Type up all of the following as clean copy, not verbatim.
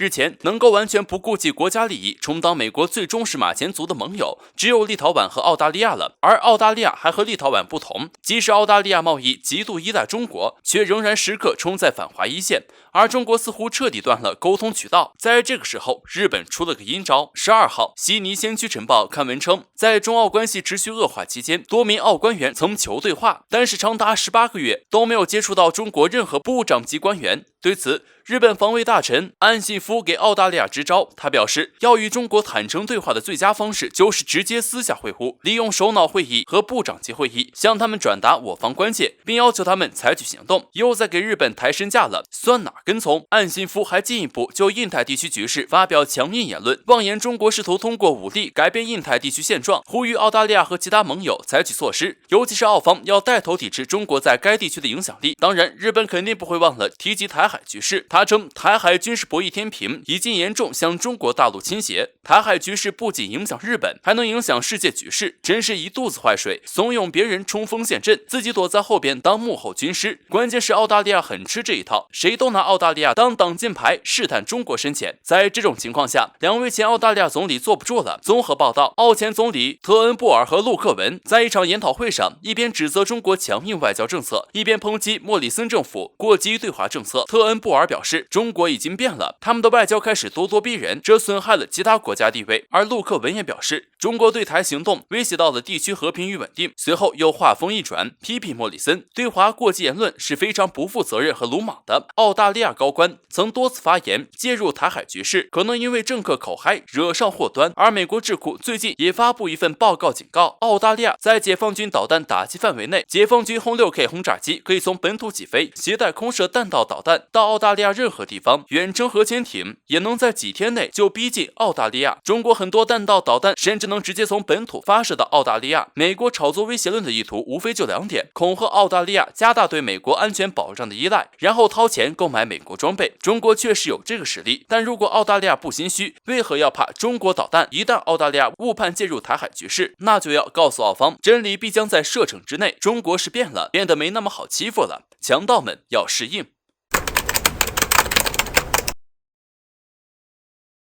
日前，能够完全不顾及国家利益，充当美国最忠实马前卒的盟友，只有立陶宛和澳大利亚了。而澳大利亚还和立陶宛不同，即使澳大利亚贸易极度依赖中国，却仍然时刻冲在反华一线。而中国似乎彻底断了沟通渠道。在这个时候，日本出了个阴招。12号，悉尼先驱晨报刊文称，在中澳关系持续恶化期间，多名澳官员曾求对话，但是长达18个月都没有接触到中国任何部长级官员。对此，日本防卫大臣岸信夫给澳大利亚支招，他表示，要与中国坦诚对话的最佳方式就是直接私下会晤，利用首脑会议和部长级会议向他们转达我方关切，并要求他们采取行动。又在给日本抬身价了，算哪跟从？岸信夫还进一步就印太地区局势发表强硬言论，妄言中国试图通过武力改变印太地区现状，呼吁澳大利亚和其他盟友采取措施，尤其是澳方要带头抵制中国在该地区的影响力。当然，日本肯定不会忘了提及台海局势，他称台海军事博弈天平已经严重向中国大陆倾斜，台海局势不仅影响日本，还能影响世界局势，真是一肚子坏水，怂恿别人冲锋陷阵，自己躲在后边当幕后军师。关键是澳大利亚很吃这一套，谁都拿澳大利亚当挡箭牌，试探中国深浅。在这种情况下，两位前澳大利亚总理坐不住了。综合报道，澳前总理特恩布尔和陆克文在一场研讨会上，一边指责中国强硬外交政策，一边抨击莫里森政府过激对华政策。特恩布尔表示，中国已经变了，他们的外交开始咄咄逼人，这损害了其他国家地位。而陆克文也表示，中国对台行动威胁到了地区和平与稳定。随后又话锋一转，批评莫里森对华过激言论是非常不负责任和鲁莽的。澳大利亚高官曾多次发言介入台海局势，可能因为政客口嗨惹上祸端。而美国智库最近也发布一份报告，警告澳大利亚在解放军导弹打击范围内，解放军轰 6K 轰炸机可以从本土起飞，携带空射弹道导弹到澳大利亚任何地方，远程核潜艇也能在几天内就逼近澳大利亚。中国很多弹道导弹甚至能直接从本土发射到澳大利亚。美国炒作威胁论的意图无非就2点：恐吓澳大利亚加大对美国安全保障的依赖，然后掏钱购买美国装备。中国确实有这个实力，但如果澳大利亚不心虚，为何要怕中国导弹？一旦澳大利亚误判介入台海局势，那就要告诉澳方，真理必将在射程之内。中国是变了，变得没那么好欺负了，强盗们要适应。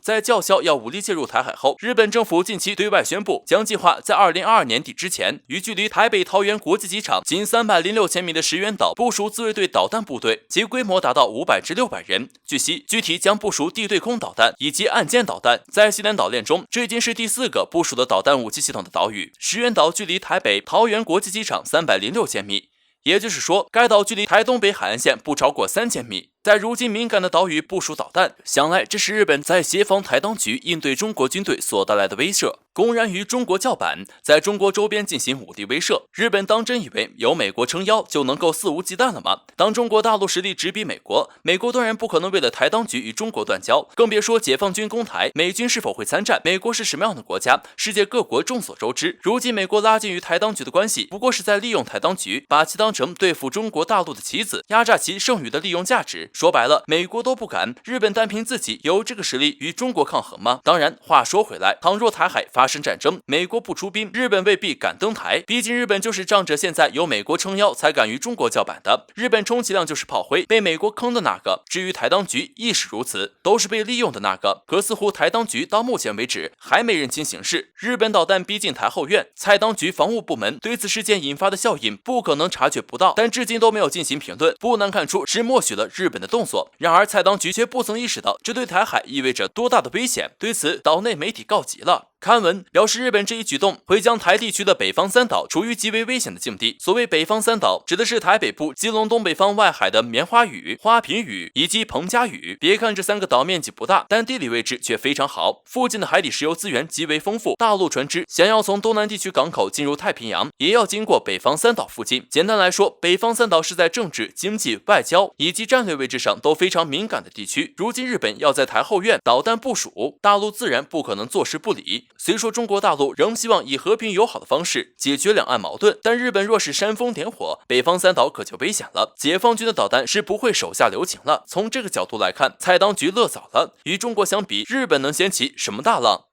在叫嚣要武力介入台海后，日本政府近期对外宣布，将计划在2022年底之前，于距离台北桃园国际机场仅306千米的石垣岛部署自卫队导弹部队，其规模达到500至600人。据悉，具体将部署地对空导弹以及岸间导弹。在西南岛链中，这已经是第4个部署的导弹武器系统的岛屿。石垣岛距离台北桃园国际机场306千米。也就是说，该岛距离台东北海岸线不超过3000米。在如今敏感的岛屿部署导弹，想来这是日本在协防台当局应对中国军队所带来的威慑，公然与中国叫板，在中国周边进行武力威慑。日本当真以为有美国撑腰就能够肆无忌惮了吗？当中国大陆实力直逼美国，美国当然不可能为了台当局与中国断交，更别说解放军攻台，美军是否会参战，美国是什么样的国家，世界各国众所周知。如今美国拉近与台当局的关系，不过是在利用台当局，把其当成对付中国大陆的棋子，压榨其剩余的利用价值。说白了，美国都不敢，日本单凭自己有这个实力与中国抗衡吗？当然，话说回来，倘若台海发生战争，美国不出兵，日本未必敢登台。毕竟日本就是仗着现在有美国撑腰，才敢与中国叫板的。日本充其量就是炮灰，被美国坑的那个。至于台当局亦是如此，都是被利用的那个。可似乎台当局到目前为止还没认清形势，日本导弹逼近台后院，蔡当局防务部门对此事件引发的效应不可能察觉不到，但至今都没有进行评论，不难看出是默许了日本的动作。然而蔡当局却不曾意识到这对台海意味着多大的危险，对此岛内媒体告急了。刊文表示，日本这一举动会将台地区的北方三岛处于极为危险的境地。所谓北方三岛，指的是台北部、基隆东北方外海的棉花屿、花瓶屿以及彭佳屿。别看这3个岛面积不大，但地理位置却非常好，附近的海底石油资源极为丰富。大陆船只想要从东南地区港口进入太平洋，也要经过北方三岛附近。简单来说，北方三岛是在政治、经济、外交以及战略位置上都非常敏感的地区。如今日本要在台后院导弹部署，大陆自然不可能坐视不理。虽说中国大陆仍希望以和平友好的方式解决两岸矛盾，但日本若是煽风点火，北方三岛可就危险了。解放军的导弹是不会手下留情了。从这个角度来看，蔡当局乐早了。与中国相比，日本能掀起什么大浪？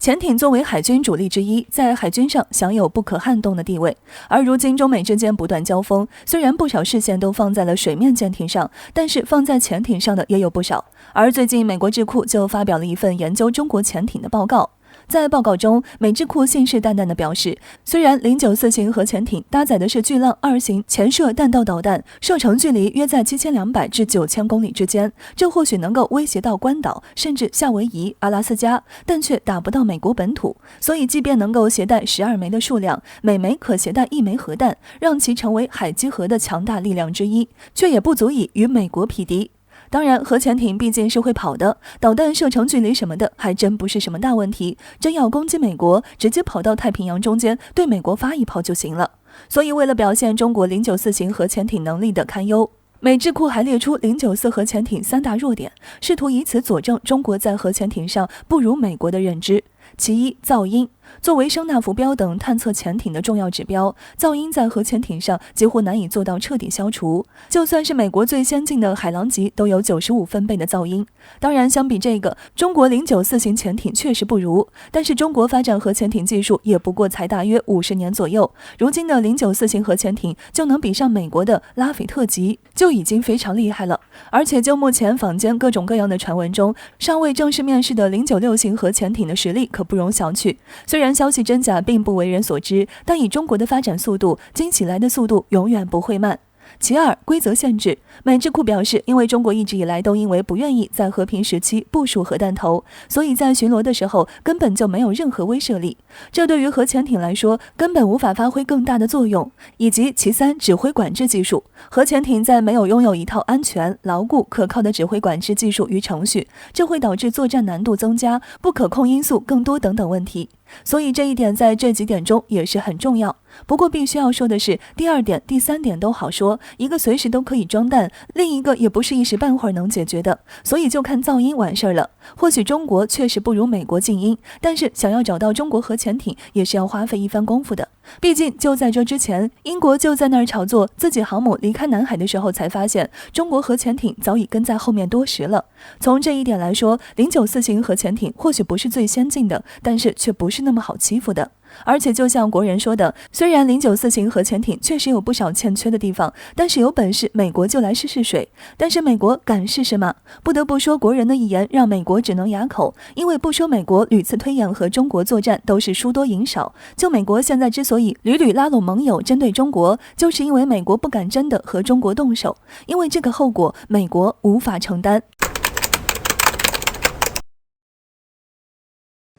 潜艇作为海军主力之一，在海军上享有不可撼动的地位。而如今中美之间不断交锋，虽然不少视线都放在了水面舰艇上，但是放在潜艇上的也有不少。而最近美国智库就发表了一份研究中国潜艇的报告。在报告中，美智库信誓旦旦地表示，虽然094型核潜艇搭载的是巨浪2型潜射弹道导弹，射程距离约在7200至9000公里之间，这或许能够威胁到关岛，甚至夏威夷、阿拉斯加，但却打不到美国本土。所以即便能够携带12枚的数量，每枚可携带1枚核弹，让其成为海基核的强大力量之一，却也不足以与美国匹敌。当然，核潜艇毕竟是会跑的，导弹射程距离什么的还真不是什么大问题。真要攻击美国，直接跑到太平洋中间对美国发一炮就行了。所以为了表现中国094型核潜艇能力的堪忧，美智库还列出094核潜艇3大弱点，试图以此佐证中国在核潜艇上不如美国的认知。其一，噪音。作为声呐浮标等探测潜艇的重要指标，噪音在核潜艇上几乎难以做到彻底消除。就算是美国最先进的海狼级都有95分贝的噪音。当然，相比这个，中国094型潜艇确实不如，但是中国发展核潜艇技术也不过才大约50年左右。如今的094型核潜艇就能比上美国的拉斐特级，就已经非常厉害了。而且就目前坊间各种各样的传闻中，尚未正式面世的096型核潜艇的实力可不容小觑。虽然消息真假并不为人所知，但以中国的发展速度，惊起来的速度永远不会慢。其二，规则限制。美智库表示，因为中国一直以来都因为不愿意在和平时期部署核弹头，所以在巡逻的时候根本就没有任何威慑力，这对于核潜艇来说根本无法发挥更大的作用。以及其三，指挥管制技术。核潜艇在没有拥有一套安全、牢固、可靠的指挥管制技术与程序，这会导致作战难度增加、不可控因素更多等等问题。所以这一点在这几点中也是很重要。不过必须要说的是，第二点、第三点都好说，一个随时都可以装弹，另一个也不是一时半会儿能解决的，所以就看噪音完事儿了。或许中国确实不如美国静音，但是想要找到中国核潜艇也是要花费一番功夫的。毕竟就在这之前，英国就在那儿炒作自己航母离开南海的时候才发现，中国核潜艇早已跟在后面多时了。从这一点来说，094型核潜艇或许不是最先进的，但是却不是那么好欺负的。而且就像国人说的，虽然094型核潜艇确实有不少欠缺的地方，但是有本事美国就来试试水。但是美国敢试试吗？不得不说，国人的一言让美国只能哑口。因为不说美国屡次推演和中国作战都是输多赢少，就美国现在之所以屡屡拉拢盟友针对中国，就是因为美国不敢真的和中国动手，因为这个后果美国无法承担。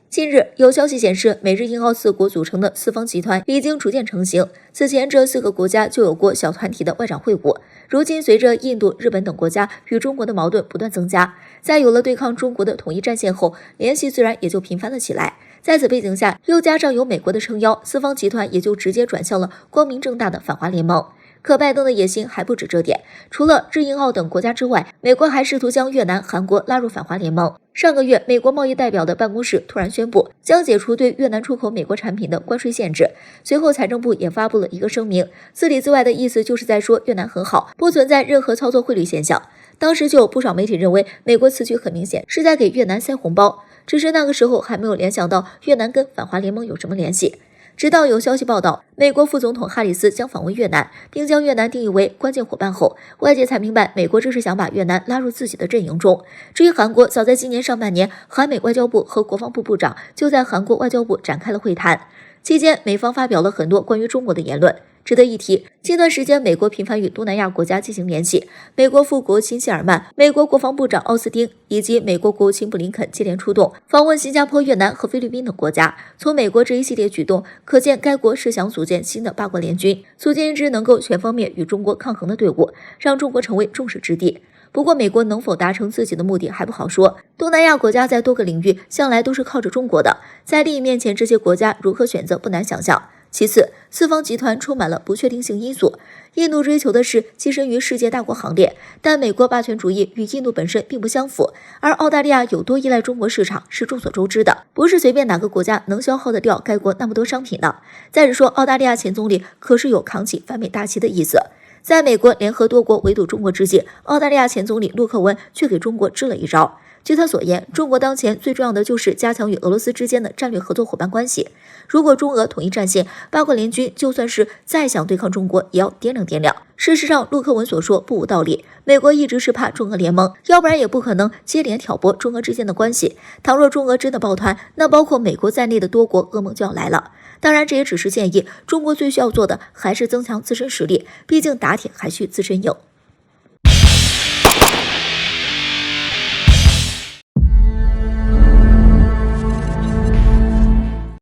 近日，有消息显示，美日英澳4国组成的四方集团已经逐渐成型。此前，这4个国家就有过小团体的外长会晤。如今，随着印度、日本等国家与中国的矛盾不断增加，在有了对抗中国的统一战线后，联系自然也就频繁了起来。在此背景下，又加上有美国的撑腰，四方集团也就直接转向了光明正大的反华联盟。可拜登的野心还不止这点，除了日英澳等国家之外，美国还试图将越南、韩国拉入反华联盟。上个月，美国贸易代表的办公室突然宣布将解除对越南出口美国产品的关税限制。随后，财政部也发布了一个声明，字里字外的意思就是在说越南很好，不存在任何操作汇率现象。当时就有不少媒体认为，美国此举很明显是在给越南塞红包，只是那个时候还没有联想到越南跟反华联盟有什么联系。直到有消息报道，美国副总统哈里斯将访问越南，并将越南定义为关键伙伴后，外界才明白美国这是想把越南拉入自己的阵营中。至于韩国，早在今年上半年，韩美外交部和国防部部长就在韩国外交部展开了会谈，期间美方发表了很多关于中国的言论。值得一提，近段时间美国频繁与东南亚国家进行联系，美国副国务卿谢尔曼、美国国防部长奥斯汀以及美国国务卿布林肯接连出动，访问新加坡、越南和菲律宾等国家。从美国这一系列举动可见，该国是想组建新的八国联军，组建一支能够全方面与中国抗衡的队伍，让中国成为众矢之的。不过美国能否达成自己的目的还不好说，东南亚国家在多个领域向来都是靠着中国的，在利益面前，这些国家如何选择不难想象。其次，四方集团充满了不确定性因素。印度追求的是跻身于世界大国行列，但美国霸权主义与印度本身并不相符，而澳大利亚有多依赖中国市场是众所周知的，不是随便哪个国家能消耗得掉该国那么多商品的。再者说，澳大利亚前总理可是有扛起反美大旗的意思。在美国联合多国围堵中国之际，澳大利亚前总理陆克文却给中国支了一招。据他所言，中国当前最重要的就是加强与俄罗斯之间的战略合作伙伴关系。如果中俄统一战线，八国联军就算是再想对抗中国，也要掂量掂量。事实上，陆克文所说不无道理。美国一直是怕中俄联盟，要不然也不可能接连挑拨中俄之间的关系。倘若中俄真的抱团，那包括美国在内的多国噩梦就要来了。当然，这也只是建议，中国最需要做的还是增强自身实力，毕竟打铁还需自身硬。